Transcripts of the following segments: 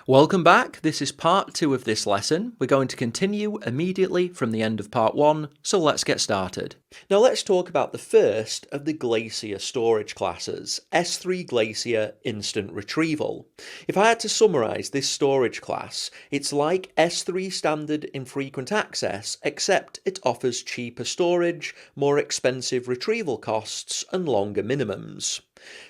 Welcome back. This is part 2 of this lesson. We're going to continue immediately from the end of part 1, so let's get started. Now let's talk about the first of the Glacier storage classes, S3 Glacier Instant Retrieval. If I had to summarise this storage class, it's like S3 Standard Infrequent Access, except it offers cheaper storage, more expensive retrieval costs, and longer minimums.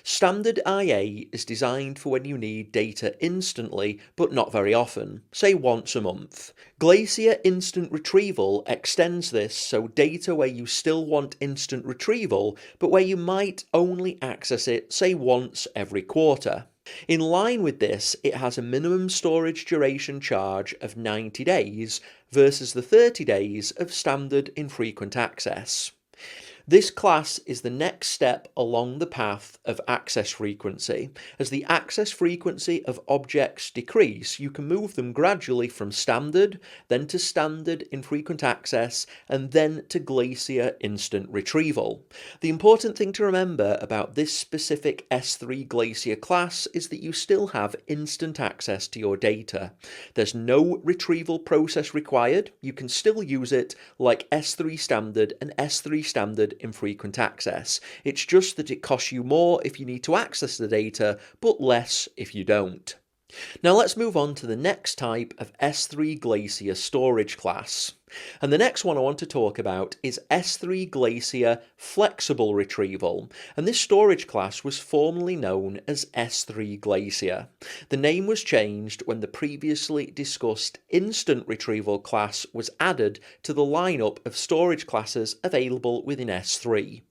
Standard IA is designed for when you need data instantly, but not very often, say once a month. Glacier Instant Retrieval extends this so data where you still want instant retrieval, but where you might only access it, say once every quarter. In line with this, it has a minimum storage duration charge of 90 days versus the 30 days of standard infrequent access. This class is the next step along the path of access frequency. As the access frequency of objects decrease, you can move them gradually from standard, then to standard infrequent access, and then to Glacier instant retrieval. The important thing to remember about this specific S3 Glacier class is that you still have instant access to your data. There's no retrieval process required. You can still use it like S3 Standard and S3 Standard infrequent access. It's just that it costs you more if you need to access the data, but less if you don't. Now let's move on to the next type of S3 Glacier storage class. And the next one I want to talk about is S3 Glacier Flexible Retrieval, and this storage class was formerly known as S3 Glacier. The name was changed when the previously discussed Instant Retrieval class was added to the lineup of storage classes available within S3.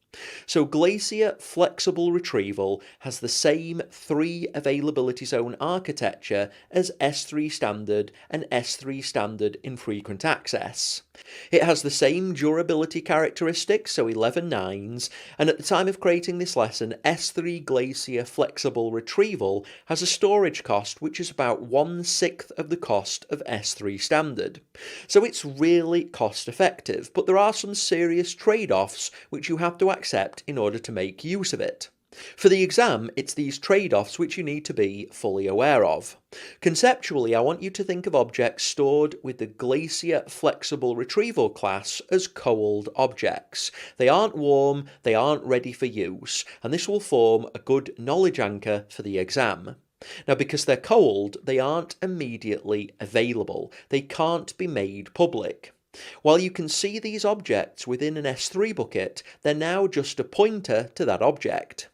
So Glacier Flexible Retrieval has the same 3 availability zone architecture as S3 Standard and S3 Standard Infrequent Access. It has the same durability characteristics, so 11 nines, and at the time of creating this lesson, S3 Glacier Flexible Retrieval has a storage cost which is about 1/6 of the cost of S3 Standard. So it's really cost effective, but there are some serious trade-offs which you have to accept in order to make use of it. For the exam, it's these trade-offs which you need to be fully aware of. Conceptually, I want you to think of objects stored with the Glacier Flexible Retrieval class as cold objects. They aren't warm, they aren't ready for use, and this will form a good knowledge anchor for the exam. Now, because they're cold, they aren't immediately available. They can't be made public. While you can see these objects within an S3 bucket, they're now just a pointer to that object.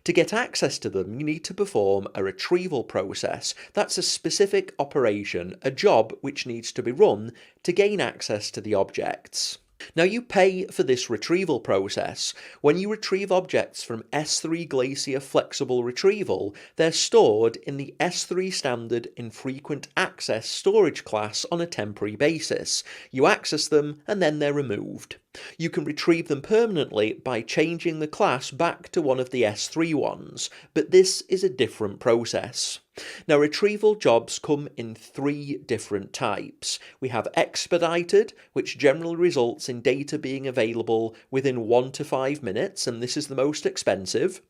To get access to them, you need to perform a retrieval process. That's a specific operation, a job which needs to be run to gain access to the objects. Now you pay for this retrieval process. When you retrieve objects from S3 Glacier Flexible Retrieval, they're stored in the S3 Standard Infrequent Access storage class on a temporary basis. You access them and then they're removed. You can retrieve them permanently by changing the class back to one of the S3 ones, but this is a different process. Now, retrieval jobs come in 3 different types. We have expedited, which generally results in data being available within 1 to 5 minutes, and this is the most expensive.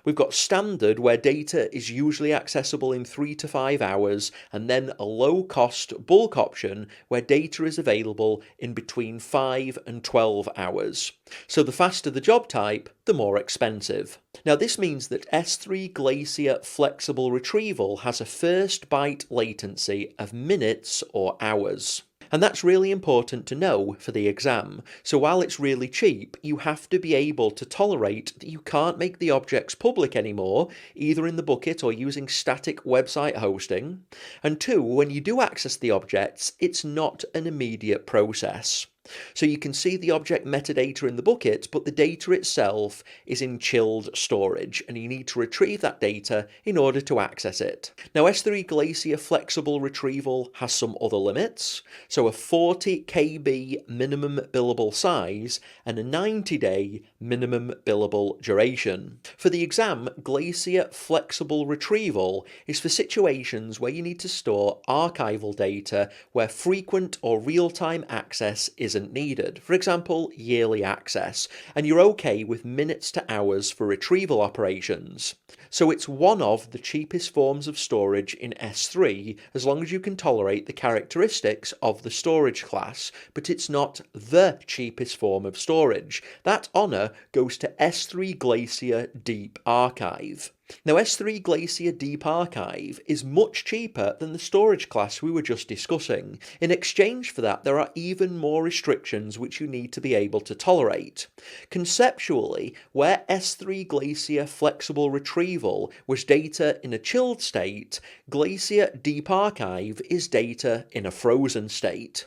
We've got standard, where data is usually accessible in 3 to 5 hours, and then a low-cost bulk option, where data is available in between 5 and 12 hours. So the faster the job type, the more expensive. Now this means that S3 Glacier Flexible Retrieval has a first byte latency of minutes or hours. And that's really important to know for the exam. So while it's really cheap, you have to be able to tolerate that you can't make the objects public anymore, either in the bucket or using static website hosting. And 2, when you do access the objects, it's not an immediate process. So you can see the object metadata in the bucket, but the data itself is in chilled storage, and you need to retrieve that data in order to access it. Now, S3 Glacier Flexible Retrieval has some other limits, so a 40 KB minimum billable size and a 90-day minimum billable duration. For the exam, Glacier Flexible Retrieval is for situations where you need to store archival data where frequent or real-time access isn't isn't needed, for example, yearly access, and you're okay with minutes to hours for retrieval operations. So it's one of the cheapest forms of storage in S3 as long as you can tolerate the characteristics of the storage class, but it's not the cheapest form of storage. That honour goes to S3 Glacier Deep Archive. Now S3 Glacier Deep Archive is much cheaper than the storage class we were just discussing. In exchange for that, there are even more restrictions which you need to be able to tolerate. Conceptually, where S3 Glacier Flexible Retrieval was data in a chilled state, Glacier Deep Archive is data in a frozen state.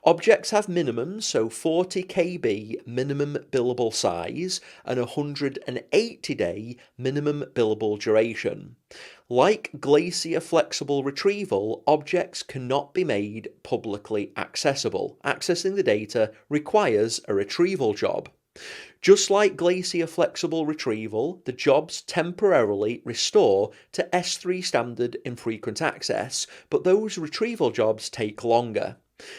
Objects have minimums, so 40 KB minimum billable size and 180-day minimum billable duration. Like Glacier Flexible Retrieval, objects cannot be made publicly accessible. Accessing the data requires a retrieval job. Just like Glacier Flexible Retrieval, the jobs temporarily restore to S3 standard infrequent access, but those retrieval jobs take longer.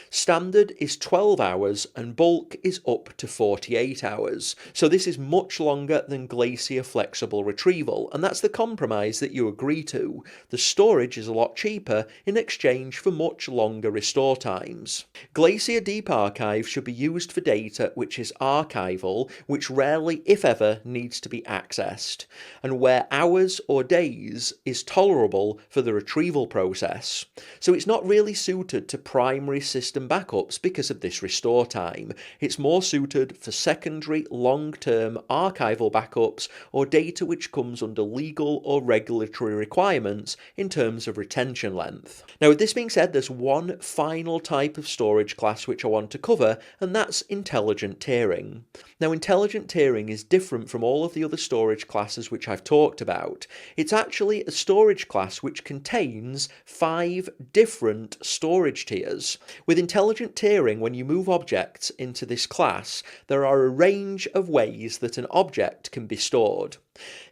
Standard is 12 hours and bulk is up to 48 hours, so this is much longer than Glacier Flexible Retrieval, and that's the compromise that you agree to. The storage is a lot cheaper in exchange for much longer restore times. Glacier Deep Archive should be used for data which is archival, which rarely, if ever, needs to be accessed, and where hours or days is tolerable for the retrieval process. So it's not really suited to primary system backups because of this restore time. It's more suited for secondary long-term archival backups or data which comes under legal or regulatory requirements in terms of retention length. Now, with this being said, there's one final type of storage class which I want to cover, and that's intelligent tiering. Now, intelligent tiering is different from all of the other storage classes which I've talked about. It's actually a storage class which contains 5 different storage tiers. With intelligent tiering, when you move objects into this class, there are a range of ways that an object can be stored.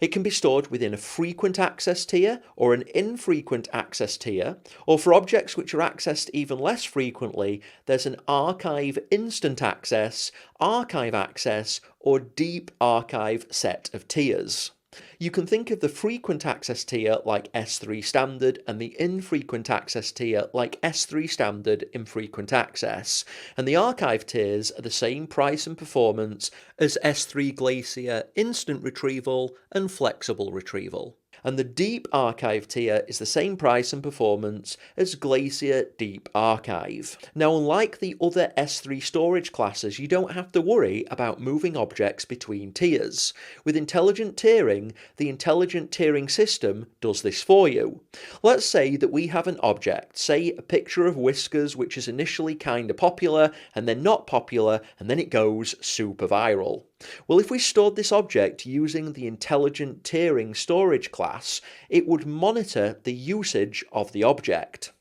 It can be stored within a frequent access tier or an infrequent access tier, or for objects which are accessed even less frequently, there's an archive instant access, archive access, or deep archive set of tiers. You can think of the frequent access tier like S3 standard and the infrequent access tier like S3 standard infrequent access, and the archive tiers are the same price and performance as S3 Glacier instant retrieval and flexible retrieval. And the Deep Archive tier is the same price and performance as Glacier Deep Archive. Now, unlike the other S3 storage classes, you don't have to worry about moving objects between tiers. With intelligent tiering, the intelligent tiering system does this for you. Let's say that we have an object, say a picture of Whiskers, which is initially kind of popular and then not popular, and then it goes super viral. Well, if we stored this object using the intelligent tiering storage class, it would monitor the usage of the object.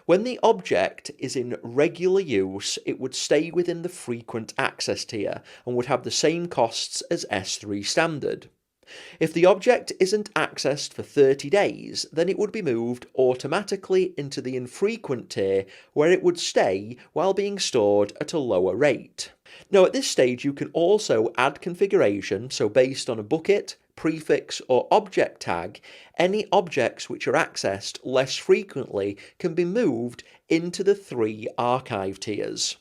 When the object is in regular use, it would stay within the frequent access tier and would have the same costs as S3 standard. If the object isn't accessed for 30 days, then it would be moved automatically into the infrequent tier, where it would stay while being stored at a lower rate. Now, at this stage, you can also add configuration, so based on a bucket, prefix, or object tag, any objects which are accessed less frequently can be moved into the 3 archive tiers.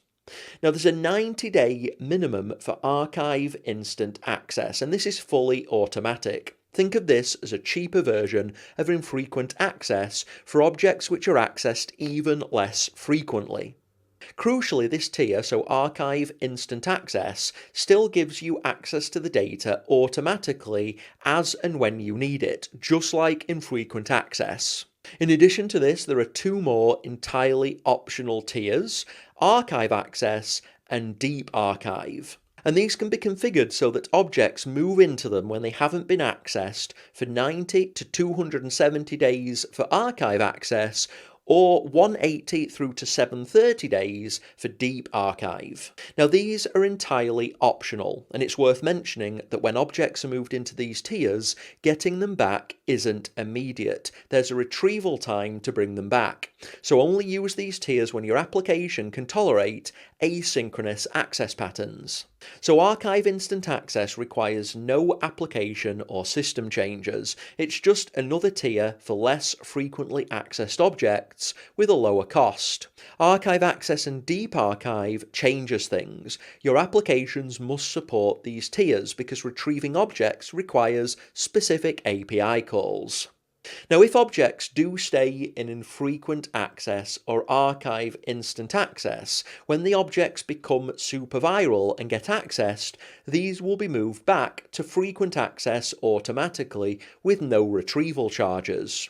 Now, there's a 90-day minimum for archive instant access, and this is fully automatic. Think of this as a cheaper version of infrequent access for objects which are accessed even less frequently. Crucially, this tier, so Archive Instant Access, still gives you access to the data automatically as and when you need it, just like infrequent access. In addition to this, there are 2 more entirely optional tiers, Archive Access and Deep Archive. And these can be configured so that objects move into them when they haven't been accessed for 90 to 270 days for archive access, or 180 through to 730 days for Deep Archive. Now, these are entirely optional, and it's worth mentioning that when objects are moved into these tiers, getting them back isn't immediate. There's a retrieval time to bring them back. So only use these tiers when your application can tolerate asynchronous access patterns. So Archive Instant Access requires no application or system changes. It's just another tier for less frequently accessed objects with a lower cost. Archive Access and Deep Archive changes things. Your applications must support these tiers because retrieving objects requires specific API calls. Now, if objects do stay in infrequent access or archive instant access, when the objects become super viral and get accessed, these will be moved back to frequent access automatically with no retrieval charges.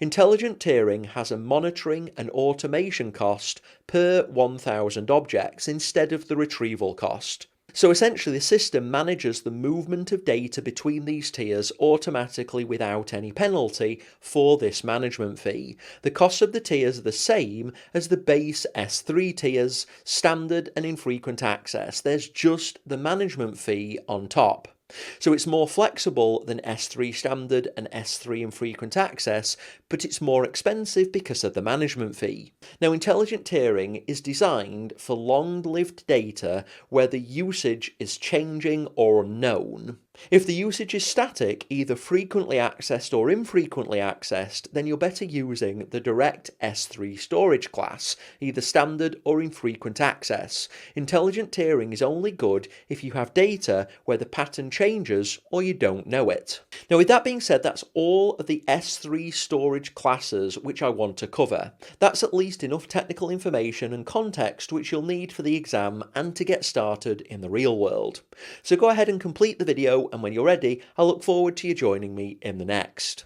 Intelligent tiering has a monitoring and automation cost per 1,000 objects instead of the retrieval cost. So essentially the system manages the movement of data between these tiers automatically without any penalty for this management fee. The costs of the tiers are the same as the base S3 tiers, standard and infrequent access. There's just the management fee on top. So it's more flexible than S3 standard and S3 infrequent access, but it's more expensive because of the management fee. Now, intelligent tiering is designed for long-lived data where the usage is changing or unknown. If the usage is static, either frequently accessed or infrequently accessed, then you're better using the direct S3 storage class, either standard or infrequent access. Intelligent tiering is only good if you have data where the pattern changes or you don't know it. Now, with that being said, that's all of the S3 storage classes which I want to cover. That's at least enough technical information and context which you'll need for the exam and to get started in the real world. So go ahead and complete the video, and when you're ready, I look forward to you joining me in the next.